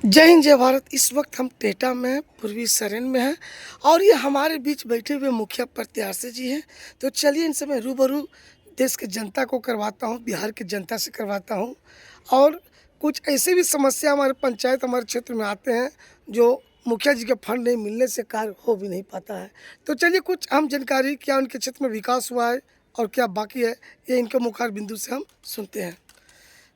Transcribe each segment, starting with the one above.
जय हिंद जय भारत। इस वक्त हम टेटा में हैं, पूर्वी सरेन में हैं और ये हमारे बीच बैठे हुए मुखिया प्रत्याशी जी हैं। तो चलिए इनसे मैं रूबरू देश की जनता को करवाता हूँ, बिहार की जनता से करवाता हूँ। और कुछ ऐसे भी समस्या हमारे पंचायत हमारे क्षेत्र में आते हैं जो मुखिया जी के फंड नहीं मिलने से कार्य हो भी नहीं पाता है। तो चलिए कुछ अहम जानकारी क्या उनके क्षेत्र में विकास हुआ है और क्या बाकी है, ये इनके मुखार बिंदु से हम सुनते हैं।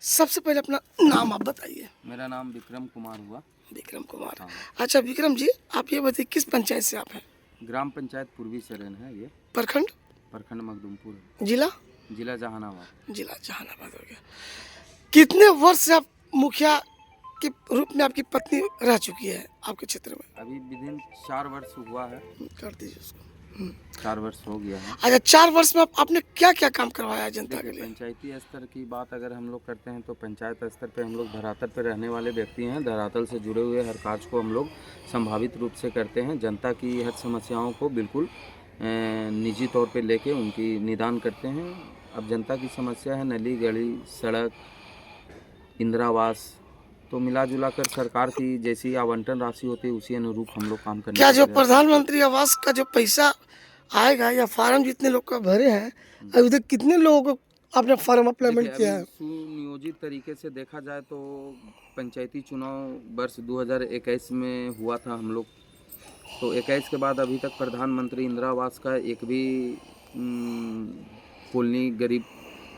सबसे पहले अपना नाम आप बताइए। मेरा नाम विक्रम कुमार हुआ। विक्रम कुमार। हाँ। अच्छा विक्रम जी, आप ये बताइए किस पंचायत से आप हैं? ग्राम पंचायत पूर्वी सरेन है ये। प्रखंड? प्रखंड मखदूमपुर है। जिला? जिला जहानाबाद। जिला जहानाबाद हो गया। कितने वर्ष से आप मुखिया के रूप में आपकी पत्नी रह चुकी है आपके क्षेत्र में? अभी विदिन 4 वर्ष हुआ है। कर दीजिए उसको। 4 वर्ष हो गया है। अच्छा, 4 वर्ष में आपने क्या क्या काम करवाया है जनता के लिए? पंचायती स्तर की बात अगर हम लोग करते हैं तो पंचायत स्तर पे हम लोग धरातल पे रहने वाले व्यक्ति हैं। धरातल से जुड़े हुए हर कार्य को हम लोग संभावित रूप से करते हैं। जनता की हर समस्याओं को बिल्कुल निजी तौर पे लेके उनकी निदान करते हैं। अब जनता की समस्या है नली गली सड़क इंदिरा आवास, तो मिला जुला कर सरकार की जैसी आवंटन राशि होती है उसी अनुरूप हम लोग काम करने क्या का जो प्रयास करते प्रधानमंत्री आवास का जो पैसा आएगा या फार्म जितने लोग का भरे हैं, अभी तक कितने लोगों को आपने फार्म हैं। अप्लाईमेंट देखिए, किया अभी है? सुनियोजित तरीके से देखा जाए तो पंचायती चुनाव वर्ष 2021 में हुआ था हम लोग, तो 21 के बाद अभी तक प्रधानमंत्री इंदिरा आवास का एक भी कॉलोनी गरीब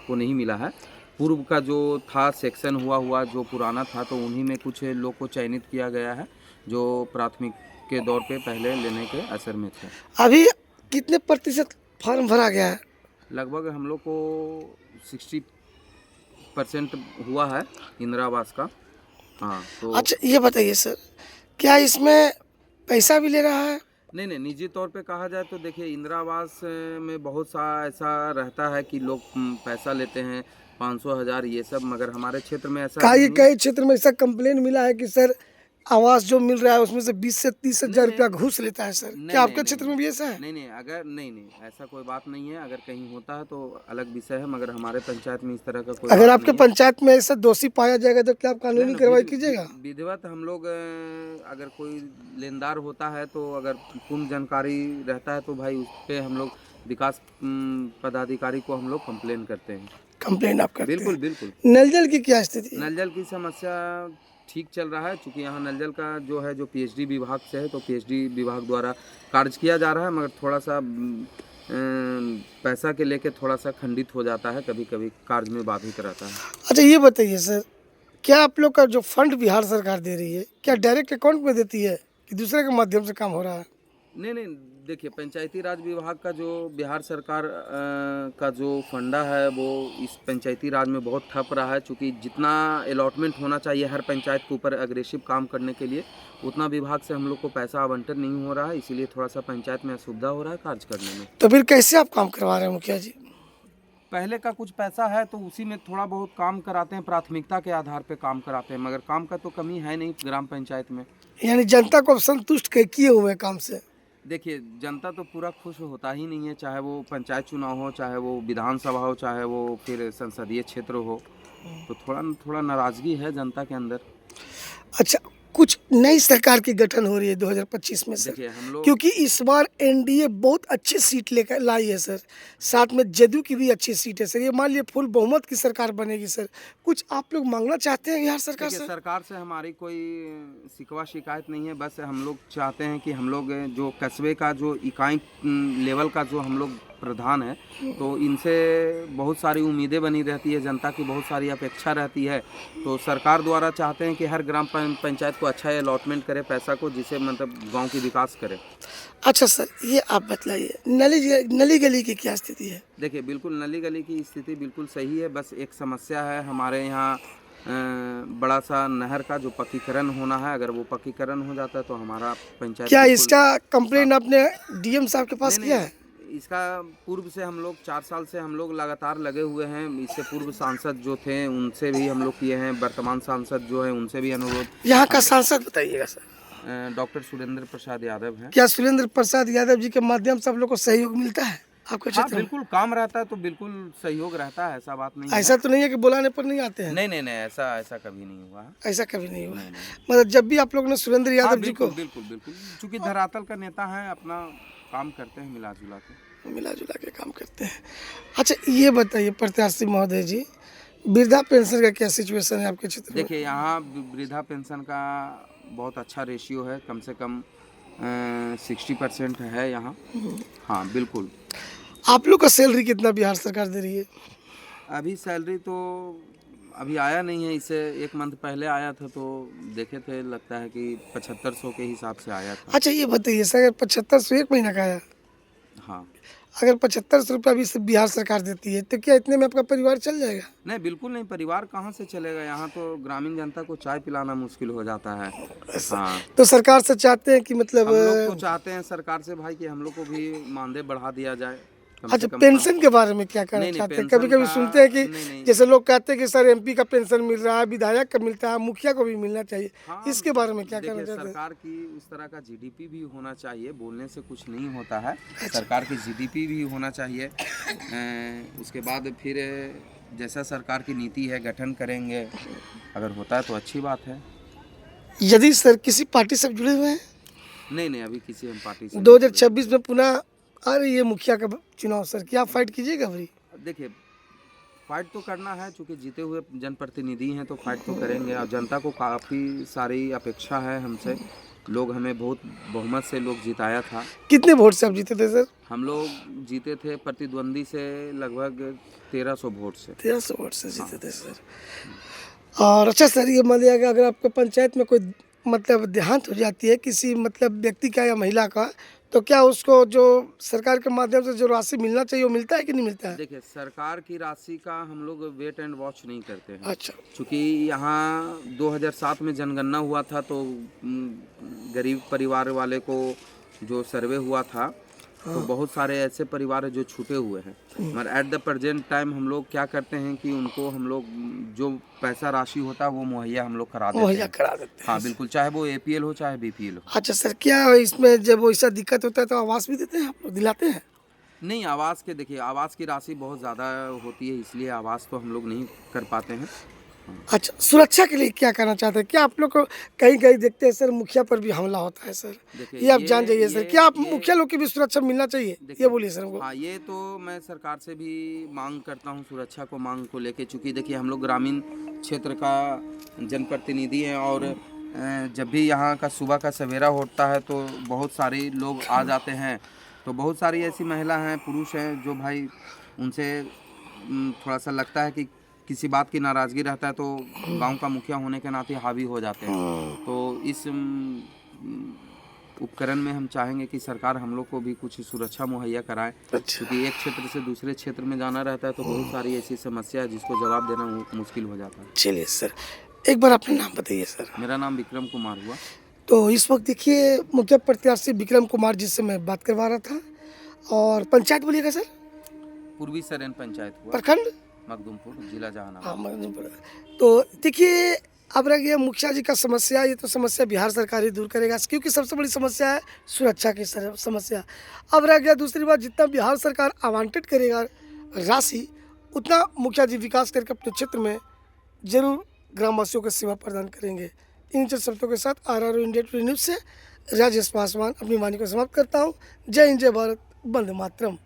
को नहीं मिला है। पूर्व का जो था सेक्शन हुआ जो पुराना था, तो उन्हीं में कुछ लोग को चयनित किया गया है जो प्राथमिक के दौर पे पहले लेने के असर में थे। अभी कितने प्रतिशत फार्म भरा गया है? लगभग हम लोग को 60% हुआ है इंदिरा आवास का। हाँ, तो अच्छा ये बताइए सर, क्या इसमें पैसा भी ले रहा है? नहीं, निजी तौर पे कहा जाए तो देखिए इंदिरा आवास में बहुत सा ऐसा रहता है कि लोग पैसा लेते हैं 500 हज़ार ये सब, मगर हमारे क्षेत्र में ऐसा कई नहीं। कई क्षेत्र में ऐसा कंप्लेन मिला है कि सर आवास जो मिल रहा है उसमें से 20 से 30 नहीं हजार नहीं रुपया घूस लेता है सर। नहीं क्या नहीं आपके क्षेत्र में भी ऐसा है? नहीं, अगर नहीं ऐसा कोई बात नहीं है। अगर कहीं होता है तो अलग विषय है, मगर हमारे पंचायत में इस तरह का कोई अगर बात आपके नहीं है। पंचायत में ऐसा दोषी पाया जाएगा तो क्या आप कानूनी कार्रवाई कीजिएगा? विधिवत हम लोग अगर कोई लेनदार होता है तो अगर पूर्ण जानकारी रहता है तो भाई उस पर हम लोग विकास पदाधिकारी को हम लोग कंप्लेन करते हैं। कंप्लेन आप करते बिल्कुल हैं? बिल्कुल। नल जल की क्या स्थिति है? नल जल की समस्या ठीक चल रहा है, चूँकि यहाँ नल जल का जो है जो पीएचडी विभाग से है, तो पीएचडी विभाग द्वारा कार्य किया जा रहा है, मगर थोड़ा सा पैसा के लेके थोड़ा सा खंडित हो जाता है, कभी कभी कार्य में बाधित रहता है। अच्छा ये बताइए सर, क्या आप लोग का जो फंड बिहार सरकार दे रही है क्या डायरेक्ट अकाउंट में देती है कि दूसरे के माध्यम से काम हो रहा है? नहीं, देखिए पंचायती राज विभाग का जो बिहार सरकार का जो फंडा है वो इस पंचायती राज में बहुत ठप रहा है, चूँकि जितना अलॉटमेंट होना चाहिए हर पंचायत के ऊपर अग्रेसिव काम करने के लिए, उतना विभाग से हम लोग को पैसा आवंटन नहीं हो रहा है, इसीलिए थोड़ा सा पंचायत में असुविधा हो रहा है कार्य करने में। तो फिर कैसे आप काम करवा रहे हैं मुखिया जी? पहले का कुछ पैसा है तो उसी में थोड़ा बहुत काम कराते हैं, प्राथमिकता के आधार पे काम कराते हैं, मगर काम का तो कमी है नहीं ग्राम पंचायत में। यानी जनता को संतुष्ट किए हुए हैं काम से? देखिए जनता तो पूरा खुश होता ही नहीं है, चाहे वो पंचायत चुनाव हो, चाहे वो विधानसभा हो, चाहे वो फिर संसदीय क्षेत्र हो, तो थोड़ा नाराज़गी है जनता के अंदर। अच्छा, कुछ नई सरकार की गठन हो रही है 2025 में सर, देखिए हम लोग क्योंकि इस बार एनडीए बहुत अच्छी सीट लेकर लाई है सर, साथ में जदयू की भी अच्छी सीट है सर। ये मान लिया फुल बहुमत की सरकार बनेगी सर, कुछ आप लोग मांगना चाहते हैं बिहार सरकार देखिए से? सरकार से हमारी कोई शिकवा शिकायत नहीं है, बस हम लोग चाहते हैं कि हम लोग जो कस्बे का जो इकाई लेवल का जो हम लोग प्रधान है, तो इनसे बहुत सारी उम्मीदें बनी रहती है, जनता की बहुत सारी अपेक्षा रहती है, तो सरकार द्वारा चाहते हैं कि हर ग्राम पंचायत को अच्छा अलॉटमेंट करे पैसा को, जिससे मतलब गांव की विकास करे। अच्छा सर ये आप बतलाइए, नली गली की क्या स्थिति है? देखिए बिल्कुल नली गली की स्थिति बिल्कुल सही है, बस एक समस्या है हमारे यहाँ बड़ा सा नहर का जो पक्कीकरण होना है। अगर वो पक्कीकरण हो जाता है तो हमारा पंचायत क्या बिल्कुल इसका कंप्लेन आपने डीएम साहब के पास नहीं किया है? इसका पूर्व से हम लोग 4 साल से हम लोग लगातार लगे हुए हैं। इससे पूर्व सांसद जो थे उनसे भी हम लोग किए हैं, वर्तमान सांसद जो है उनसे भी अनुरोध। यहाँ का सांसद बताइएगा सर। डॉक्टर सुरेंद्र प्रसाद यादव हैं। क्या सुरेंद्र प्रसाद यादव जी के माध्यम से आप लोग को सहयोग मिलता है? आपके हाँ क्षेत्र में? बिल्कुल, काम रहता है तो बिल्कुल सहयोग रहता है, ऐसा बात नहीं है। ऐसा तो नहीं है कि बुलाने पर नहीं आते हैं? नहीं, नहीं, नहीं, ऐसा ऐसा कभी नहीं हुआ है। ऐसा कभी नहीं हुआ नहीं, है। नहीं। मतलब जब भी आप लोग ने सुरेंद्र हाँ, यादव जी को बिल्कुल, बिल्कुल, बिल्कुल। चूँकि धरातल का नेता हैं, अपना काम करते हैं मिला-जुला के। मिला-जुला के काम करते हैं। अच्छा ये बताइए प्रत्याशी महोदय जी, वृद्धा पेंशन का क्या सिचुएशन है आपके क्षेत्र में? देखिए, यहाँ वृद्धा पेंशन का बहुत अच्छा रेशियो है, कम से कम 60% है यहाँ। हाँ, बिल्कुल। आप लोग का सैलरी कितना बिहार सरकार दे रही है? अभी सैलरी तो अभी आया नहीं है, इससे 1 मंथ पहले आया था तो देखे थे, लगता है कि 7500 के हिसाब से आया था। अच्छा ये बताइए सर, अगर 7500 एक महीना का आया, हाँ। अगर 7500 रुपया अभी से बिहार सरकार देती है तो क्या इतने में आपका परिवार चल जाएगा? नहीं, बिल्कुल नहीं, परिवार कहाँ से चलेगा? यहाँ तो ग्रामीण जनता को चाय पिलाना मुश्किल हो जाता है। हाँ, तो सरकार से चाहते हैं कि मतलब हम लोग तो चाहते हैं सरकार से भाई कि हम लोग को भी मानदेय बढ़ा दिया जाए। कम अच्छा से कम पेंशन के बारे में क्या कहना नहीं, नहीं, चाहते हैं? पेंशन कभी-कभी का सुनते हैं कि नहीं, नहीं। जैसे लोग कहते हैं कि सर एमपी का पेंशन मिल रहा है, विधायक का मिलता है, मुखिया को भी मिलना चाहिए। हाँ, इसके बारे में क्या कहना देखिए चाहते हैं? सरकार की उस तरह का जीडीपी भी होना चाहिए, बोलने से कुछ नहीं होता है। सरकार की जीडीपी भी होना चाहिए। उसके बाद फिर जैसा सरकार की नीति है गठन करेंगे, अगर होता है तो अच्छी बात है। यदि सर किसी पार्टी से आप जुड़े हुए हैं? नहीं, नहीं, अभी किसी हम पार्टी से नहीं 2026 में पुनः आ रही है मुखिया का चुनाव सर, क्या आप फाइट कीजिएगा भाई? जुड़े। देखिए, फाइट तो करना है, चूँकि जीते हुए जनप्रतिनिधि हैं तो फाइट तो करेंगे और जनता को काफ़ी सारी अपेक्षा है हमसे। लोग हमें बहुत बहुमत से लोग जिताया था। कितने वोट से आप जीते थे सर? हम लोग जीते थे प्रतिद्वंदी से लगभग 1300 वोट से। 1300 वोट से जीते थे सर। और अच्छा सर ये मान लिया कि अगर आपके पंचायत में कोई मतलब देहांत हो जाती है किसी मतलब व्यक्ति का या महिला का, तो क्या उसको जो सरकार के माध्यम से जो राशि मिलना चाहिए वो मिलता है कि नहीं मिलता है? देखिए, सरकार की राशि का हम लोग वेट एंड वॉच नहीं करते हैं। अच्छा चूँकि यहाँ 2007 में जनगणना हुआ था तो गरीब परिवार वाले को जो सर्वे हुआ था तो बहुत सारे ऐसे परिवार हैं जो छूटे हुए हैं। मगर एट द प्रेजेंट टाइम हम लोग क्या करते हैं कि उनको हम लोग जो पैसा राशि होता है वो मुहैया हम लोग करा देते मुहैया हैं। करा देते हैं। हाँ बिल्कुल, चाहे वो एपीएल हो चाहे बीपीएल हो। अच्छा सर क्या इसमें जब वैसा दिक्कत होता है तो आवास भी देते हैं आप लोग, दिलाते हैं? नहीं, आवास के देखिए आवास की राशि बहुत ज़्यादा होती है, इसलिए आवास तो हम लोग नहीं कर पाते हैं। अच्छा सुरक्षा के लिए क्या करना चाहते हैं? क्या आप लोग को कहीं कहीं देखते हैं सर मुखिया पर भी हमला होता है सर, देखिए, ये आप जान जाइए सर, क्या आप ये- मुखिया लोग की भी सुरक्षा मिलना चाहिए, ये देखिए, बोलिए सर हमको। हाँ ये तो मैं सरकार से भी मांग करता हूँ, सुरक्षा को मांग को लेके। चूँकि देखिए हम लोग ग्रामीण क्षेत्र का जनप्रतिनिधि हैं और जब भी यहाँ का सुबह का सवेरा होता है तो बहुत सारे लोग आ जाते हैं। तो बहुत सारी ऐसी महिला हैं, पुरुष हैं जो भाई उनसे थोड़ा सा लगता है कि किसी बात की नाराज़गी रहता है तो गांव का मुखिया होने के नाते हावी हो जाते हैं। तो इस उपकरण में हम चाहेंगे कि सरकार हम लोग को भी कुछ सुरक्षा मुहैया कराए। अच्छा क्योंकि एक क्षेत्र से दूसरे क्षेत्र में जाना रहता है तो बहुत सारी ऐसी समस्या है जिसको जवाब देना मुश्किल हो जाता है। चलिए सर, एक बार अपना नाम बताइए सर। मेरा नाम विक्रम कुमार हुआ। तो इस वक्त देखिए मुखिया प्रत्याशी विक्रम कुमार जी से मैं बात करवा रहा था। और पंचायत बोलिएगा सर? पूर्वी सरेन पंचायत हुआ, प्रखंड मखदूमपुर, जिला जहानाबाद। हाँ मगदूमपुर। तो देखिए अब रह गया मुखिया जी का समस्या, ये तो समस्या बिहार सरकार ही दूर करेगा क्योंकि सबसे बड़ी समस्या है सुरक्षा की समस्या। अब रह गया दूसरी बात, जितना बिहार सरकार आवंटित करेगा राशि उतना मुखिया जी विकास करके अपने क्षेत्र में जरूर ग्रामवासियों को सेवा प्रदान करेंगे। इन शब्दों के साथ RRO इंडिया टुडे न्यूज़ से राजेश पासवान अपनी वाणी को समाप्त करता हूँ। जय हिंद, जय भारत, वंदे मातरम।